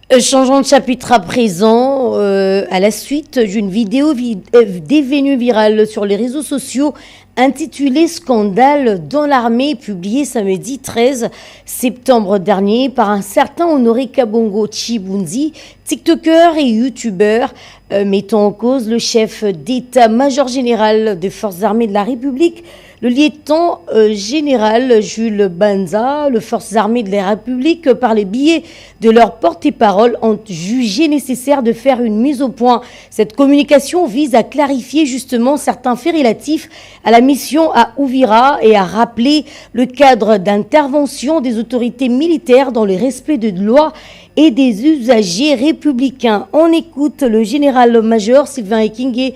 Changeons de chapitre à présent, à la suite d'une vidéo devenue virale sur les réseaux sociaux intitulée Scandale dans l'armée, publiée samedi 13 septembre dernier par un certain Honoré Kabongo Chibundi, tiktoker et youtubeur, mettant en cause le chef d'état-major général des forces armées de la République, le lieutenant général Jules Banza. Les forces armées de la République, par les biais de leur porte-parole, ont jugé nécessaire de faire une mise au point. Cette communication vise à clarifier justement certains faits relatifs à la mission à Uvira et à rappeler le cadre d'intervention des autorités militaires dans le respect de loi et des usagers républicains. On écoute le général-major Sylvain Ekenge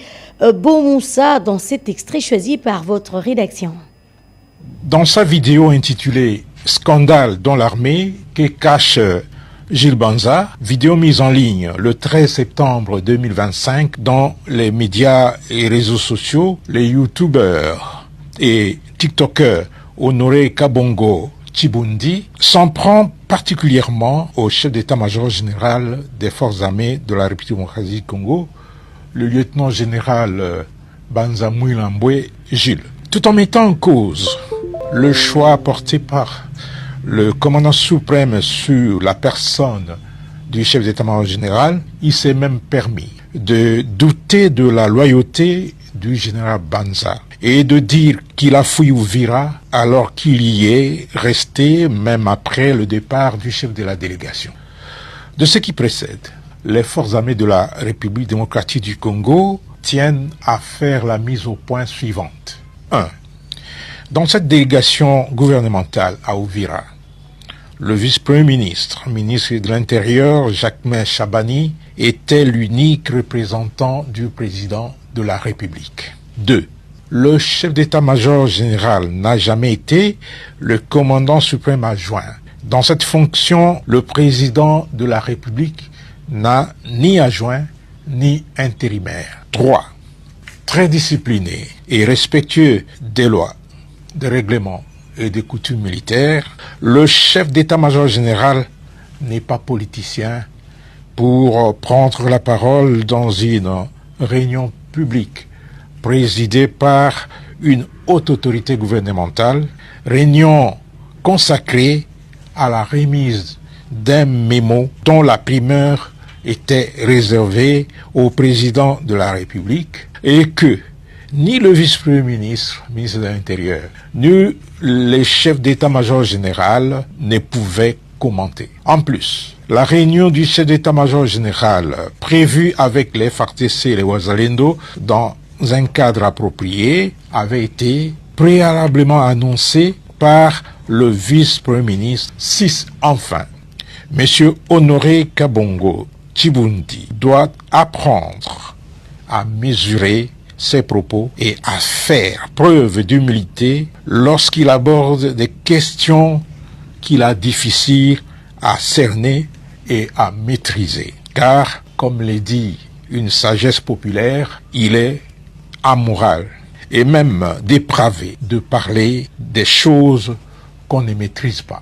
Bomoussa dans cet extrait choisi par votre rédaction. Dans sa vidéo intitulée « Scandale dans l'armée » que cache Gilles Banza, vidéo mise en ligne le 13 septembre 2025 dans les médias et réseaux sociaux, les youtubeurs et tiktokers Honoré Kabongo Chibundi s'en prend particulièrement au chef d'état-major général des forces armées de la République démocratique du Congo, le lieutenant général Banza Mouilambwe Gilles, tout en mettant en cause le choix porté par le commandant suprême sur la personne du chef d'état-major général. Il s'est même permis de douter de la loyauté du général Banza et de dire qu'il a fui Uvira alors qu'il y est resté même après le départ du chef de la délégation. De ce qui précède, les forces armées de la République démocratique du Congo tiennent à faire la mise au point suivante. 1. Dans cette délégation gouvernementale à Uvira, le vice-premier ministre, ministre de l'Intérieur, Jacquemain Chabani, était l'unique représentant du président de la République. 2. Le chef d'état-major général n'a jamais été le commandant suprême adjoint. Dans cette fonction, le président de la République n'a ni adjoint ni intérimaire. 3. Très discipliné et respectueux des lois, des règlements et des coutumes militaires, le chef d'état-major général n'est pas politicien pour prendre la parole dans une réunion publique présidée par une haute autorité gouvernementale, réunion consacrée à la remise d'un mémo dont la primeur était réservée au président de la République et que ni le vice-premier ministre, ministre de l'Intérieur, ni les chefs d'état-major général ne pouvaient commenter. En plus, la réunion du chef d'état-major général prévue avec les FARDC et les Wazalendo dans un cadre approprié avait été préalablement annoncée par le vice-premier ministre. 6. Enfin, M. Honoré Kabongo Chibundi doit apprendre à mesurer ses propos et à faire preuve d'humilité lorsqu'il aborde des questions qu'il a difficiles à cerner et à maîtriser. Car, comme l'a dit une sagesse populaire, il est amoral et même dépravé de parler des choses qu'on ne maîtrise pas.